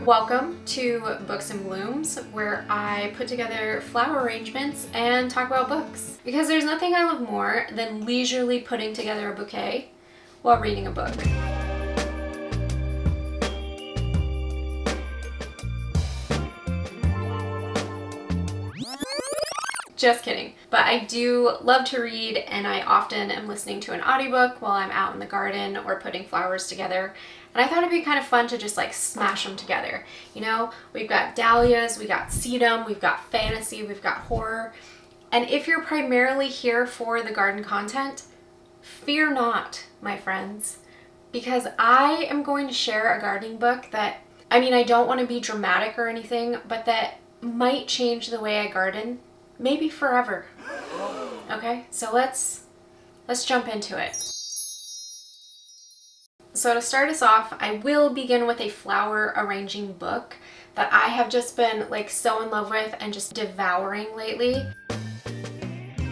Welcome to Books and Blooms, where I put together flower arrangements and talk about books. Because there's nothing I love more than leisurely putting together a bouquet while reading a book. Just kidding. But I do love to read, and I often am listening to an audiobook while I'm out in the garden or putting flowers together. And I thought it'd be kind of fun to just like smash them together. You know, we've got dahlias, we got sedum, we've got fantasy, we've got horror. And if you're primarily here for the garden content, fear not, my friends, because I am going to share a gardening book that, I don't want to be dramatic or anything, but that might change the way I garden. Maybe forever. Okay, so let's jump into it. So to start us off, I will begin with a flower arranging book that I have just been like so in love with and just devouring lately.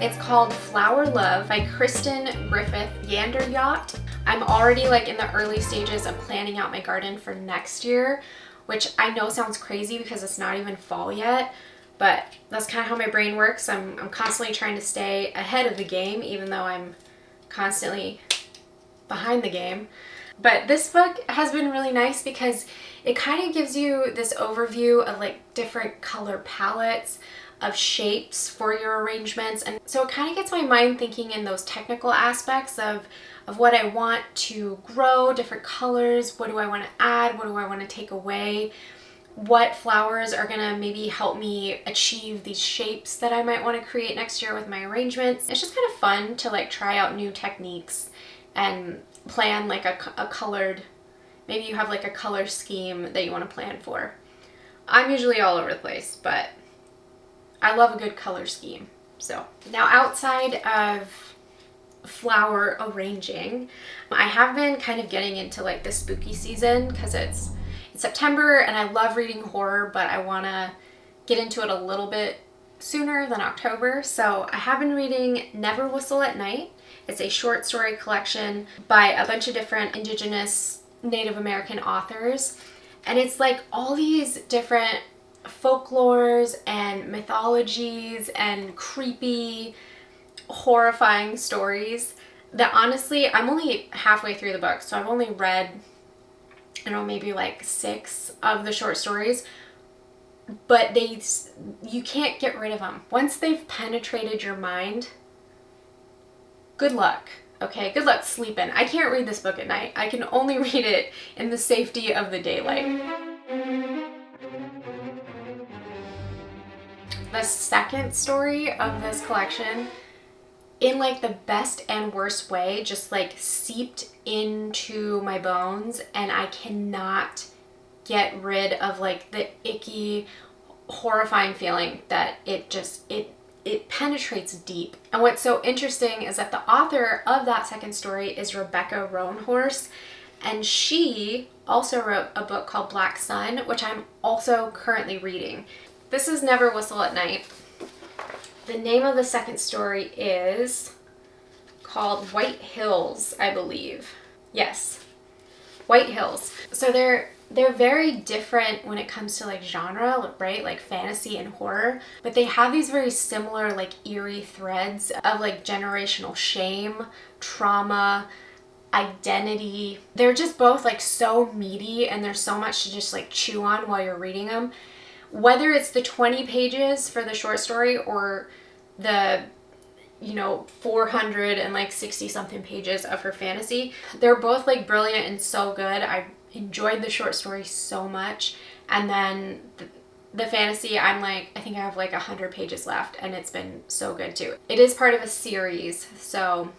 It's called Flower Love by Kristen Griffith Yanderyacht. I'm already like in the early stages of planning out my garden for next year, which I know sounds crazy because it's not even fall yet. But that's kind of how my brain works. I'm constantly trying to stay ahead of the game, even though I'm constantly behind the game. But this book has been really nice because it kind of gives you this overview of like different color palettes, of shapes for your arrangements. And so it kind of gets my mind thinking in those technical aspects of what I want to grow, different colors, what do I want to add, what do I want to take away, what flowers are gonna maybe help me achieve these shapes that I might want to create next year with my arrangements. It's just kind of fun to like try out new techniques and plan like a colored, maybe you have like a color scheme that you want to plan for. I'm usually all over the place, but I love a good color scheme. So now outside of flower arranging, I have been kind of getting into like the spooky season because it's September and I love reading horror, but I want to get into it a little bit sooner than October. So I have been reading Never Whistle at Night. It's a short story collection by a bunch of different Indigenous Native American authors. And it's like all these different folklores and mythologies and creepy, horrifying stories that honestly, I'm only halfway through the book. So I've only read maybe like 6 of the short stories, but you can't get rid of them. Once they've penetrated your mind, good luck. Okay, good luck sleeping. I can't read this book at night. I can only read it in the safety of the daylight. The second story of this collection, in like the best and worst way, just like seeped into my bones, and I cannot get rid of like the icky, horrifying feeling that it penetrates deep. And what's so interesting is that the author of that second story is Rebecca Roanhorse, and she also wrote a book called Black Sun, which I'm also currently reading. This is Never Whistle at Night. The name of the second story is called White Hills, I believe. Yes, White Hills. So they're very different when it comes to like genre, right? Like fantasy and horror, but they have these very similar like eerie threads of like generational shame, trauma, identity. They're just both like so meaty, and there's so much to just like chew on while you're reading them. Whether it's the 20 pages for the short story or the 400 and like 60 something pages of her fantasy, they're both like brilliant and so good. I enjoyed the short story so much, and then the fantasy, I think I have like 100 pages left, and it's been so good too. It is part of a series, so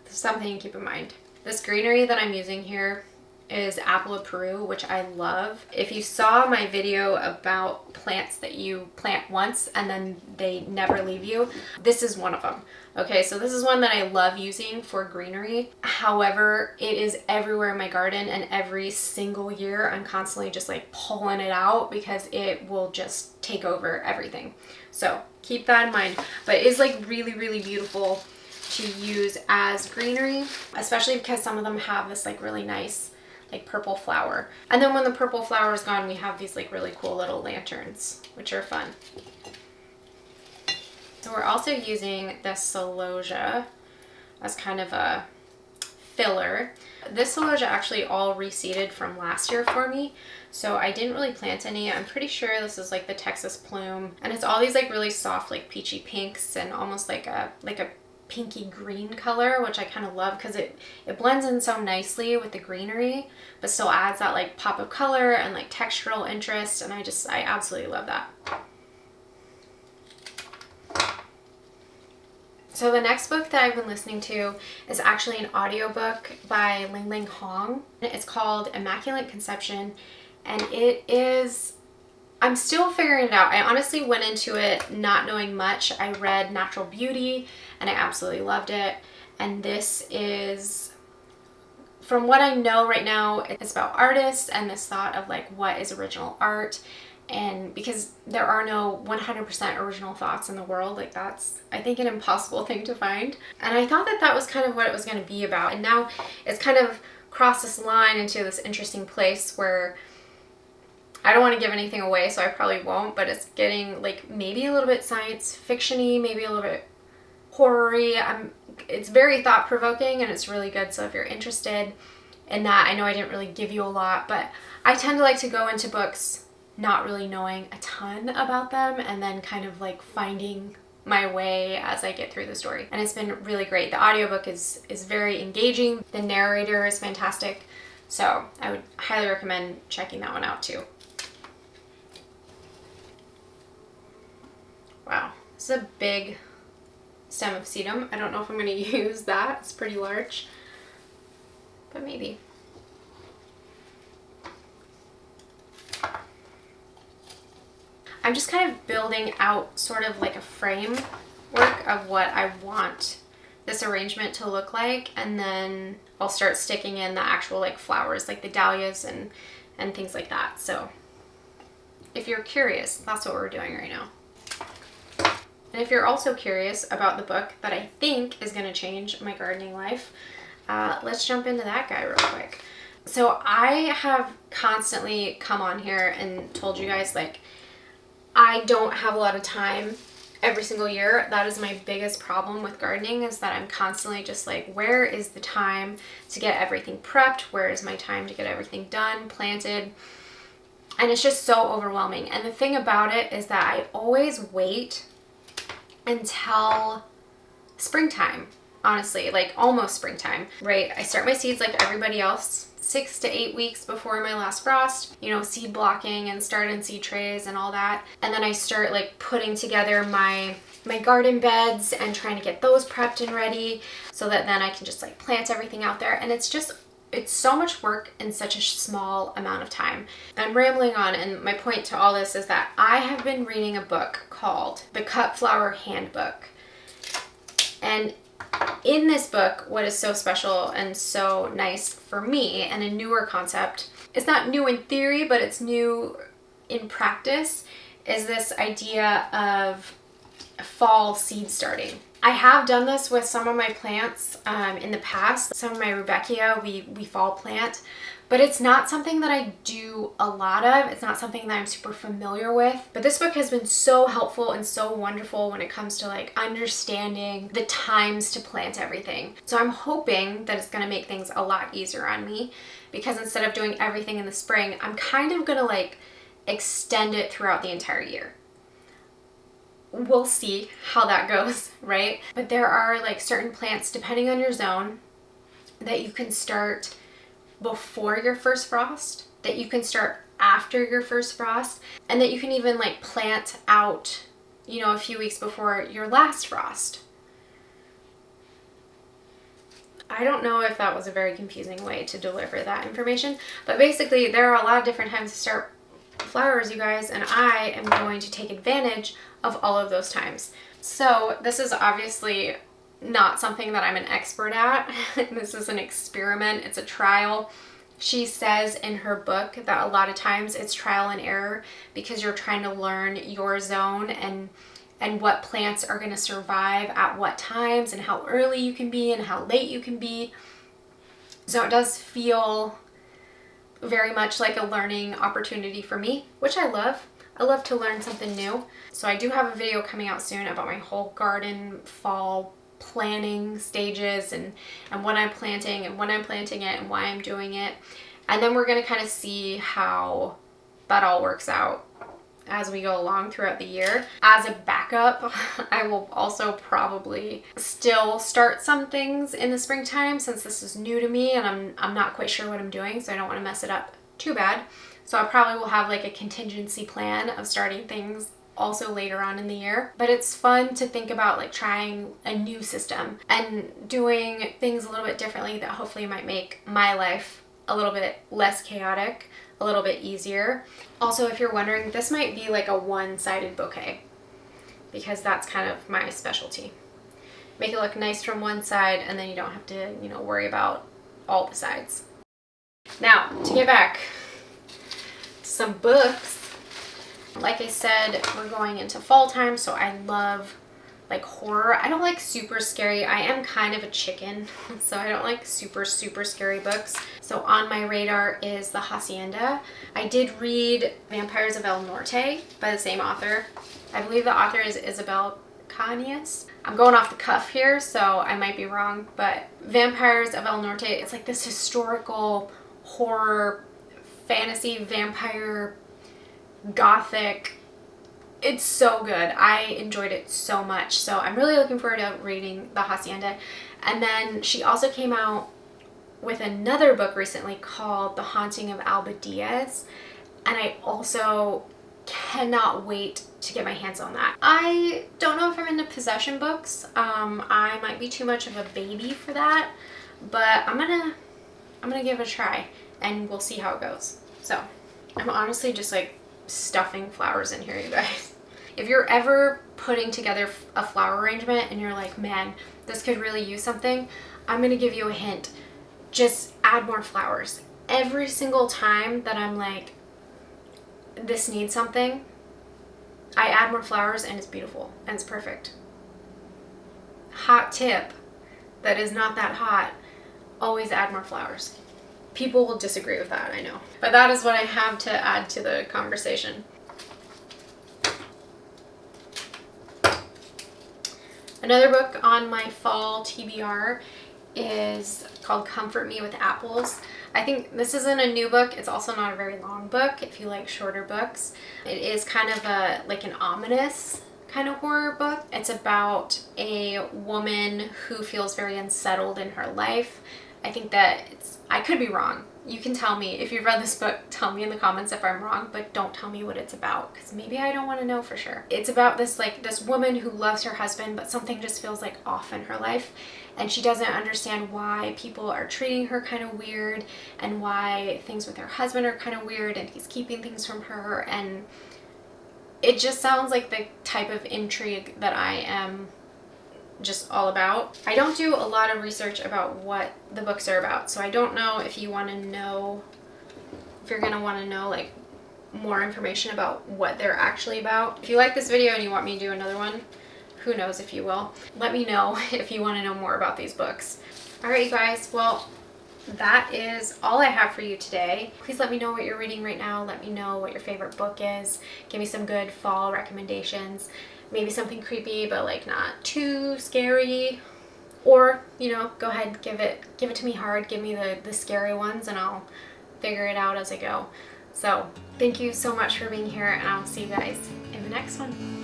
something to keep in mind. This greenery that I'm using here is Apple of Peru, which I love. If you saw my video about plants that you plant once and then they never leave you, this is one of them. Okay, so this is one that I love using for greenery. However, it is everywhere in my garden, and every single year I'm constantly just like pulling it out because it will just take over everything. So keep that in mind. But it is like really, really beautiful to use as greenery, especially because some of them have this like really nice like purple flower. And then when the purple flower is gone, we have these like really cool little lanterns, which are fun. So we're also using this celosia as kind of a filler. This celosia actually all reseeded from last year for me, so I didn't really plant any. I'm pretty sure this is like the Texas plume, and it's all these like really soft like peachy pinks and almost like a pinky green color, which I kind of love because it blends in so nicely with the greenery, but still adds that like pop of color and like textural interest, and I absolutely love that. So the next book that I've been listening to is actually an audiobook by Ling Ling Hong. It's called Immaculate Conception, and it is, I'm still figuring it out. I honestly went into it not knowing much. I read Natural Beauty and I absolutely loved it. And this is, from what I know right now, it's about artists and this thought of like what is original art. And because there are no 100% original thoughts in the world, like that's, I think, an impossible thing to find. And I thought that that was kind of what it was going to be about. And now it's kind of crossed this line into this interesting place where I don't want to give anything away, so I probably won't, but it's getting like maybe a little bit science fiction-y, maybe a little bit horror-y. It's very thought-provoking and it's really good. So if you're interested in that, I know I didn't really give you a lot, but I tend to like to go into books not really knowing a ton about them and then kind of like finding my way as I get through the story. And it's been really great. The audiobook is very engaging. The narrator is fantastic. So I would highly recommend checking that one out too. Wow, this is a big stem of sedum. I don't know if I'm going to use that. It's pretty large, but maybe. I'm just kind of building out sort of like a framework of what I want this arrangement to look like, and then I'll start sticking in the actual like flowers, like the dahlias and things like that. So if you're curious, that's what we're doing right now. And if you're also curious about the book that I think is going to change my gardening life, let's jump into that guy real quick. So I have constantly come on here and told you guys, like, I don't have a lot of time every single year. That is my biggest problem with gardening, is that I'm constantly just like, where is the time to get everything prepped? Where is my time to get everything done, planted? And it's just so overwhelming. And the thing about it is that I always wait until springtime, honestly, like almost springtime, right? I start my seeds like everybody else, 6 to 8 weeks before my last frost, you know, seed blocking and start in seed trays and all that. And then I start like putting together my garden beds and trying to get those prepped and ready so that then I can just like plant everything out there. And it's so much work in such a small amount of time. I'm rambling on, and my point to all this is that I have been reading a book called The Cut Flower Handbook. And in this book, what is so special and so nice for me, and a newer concept, it's not new in theory, but it's new in practice, is this idea of fall seed starting. I have done this with some of my plants in the past. Some of my Rudbeckia we fall plant, but it's not something that I do a lot of. It's not something that I'm super familiar with. But this book has been so helpful and so wonderful when it comes to like understanding the times to plant everything. So I'm hoping that it's gonna make things a lot easier on me, because instead of doing everything in the spring, I'm kind of gonna like extend it throughout the entire year. We'll see how that goes, right? But there are like certain plants, depending on your zone, that you can start before your first frost, that you can start after your first frost, and that you can even like plant out, you know, a few weeks before your last frost. I don't know if that was a very confusing way to deliver that information, but basically there are a lot of different times to start flowers, you guys, and I am going to take advantage of all of those times. So this is obviously not something that I'm an expert at. This is an experiment. It's a trial. She says in her book that a lot of times it's trial and error, because you're trying to learn your zone and what plants are going to survive at what times, and how early you can be and how late you can be. So it does feel very much like a learning opportunity for me, which I love. I love to learn something new. So I do have a video coming out soon about my whole garden fall planning stages and what I'm planting and when I'm planting it and why I'm doing it. And then we're going to kind of see how that all works out as we go along throughout the year. As a backup, I will also probably still start some things in the springtime since this is new to me and I'm not quite sure what I'm doing, so I don't want to mess it up too bad. So I probably will have like a contingency plan of starting things also later on in the year. But it's fun to think about like trying a new system and doing things a little bit differently that hopefully might make my life a little bit less chaotic, a little bit easier. Also, if you're wondering, this might be like a one-sided bouquet because that's kind of my specialty. Make it look nice from one side and then you don't have to, you know, worry about all the sides. Now, to get back to some books, like I said, we're going into fall time, so I love like horror. I don't like super scary. I am kind of a chicken, so I don't like super scary books. So on my radar is The Hacienda. I did read Vampires of El Norte by the same author. I believe the author is Isabel Cañas. I'm going off the cuff here, so I might be wrong, but Vampires of El Norte, it's like this historical horror, fantasy, vampire, gothic. It's so good. I enjoyed it so much. So I'm really looking forward to reading The Hacienda. And then she also came out with another book recently called The Haunting of Alba Diaz. And I also cannot wait to get my hands on that. I don't know if I'm into possession books. I might be too much of a baby for that, but I'm gonna give it a try and we'll see how it goes. So I'm honestly just like stuffing flowers in here, you guys. If you're ever putting together a flower arrangement and you're like, man, this could really use something, I'm gonna give you a hint. Just add more flowers. Every single time that I'm like, this needs something, I add more flowers and it's beautiful and it's perfect. Hot tip that is not that hot, always add more flowers. People will disagree with that, I know. But that is what I have to add to the conversation. Another book on my fall TBR is called Comfort Me with Apples. I think this isn't a new book. It's also not a very long book if you like shorter books. It is kind of like an ominous kind of horror book. It's about a woman who feels very unsettled in her life. I think that I could be wrong. You can tell me if you've read this book, tell me in the comments if I'm wrong, but don't tell me what it's about because maybe I don't want to know for sure. It's about this woman who loves her husband, but something just feels like off in her life and she doesn't understand why people are treating her kind of weird and why things with her husband are kind of weird and he's keeping things from her, and it just sounds like the type of intrigue that I am just all about. I don't do a lot of research about what the books are about, so I don't know if you want to know, if you're gonna want to know like more information about what they're actually about. If you like this video and you want me to do another one, who knows if you will. Let me know if you want to know more about these books. Alright you guys, well that is all I have for you today. Please let me know what you're reading right now. Let me know what your favorite book is. Give me some good fall recommendations. Maybe something creepy but like not too scary, or you know, go ahead, give it to me hard, give me the scary ones and I'll figure it out as I go. So thank you so much for being here and I'll see you guys in the next one.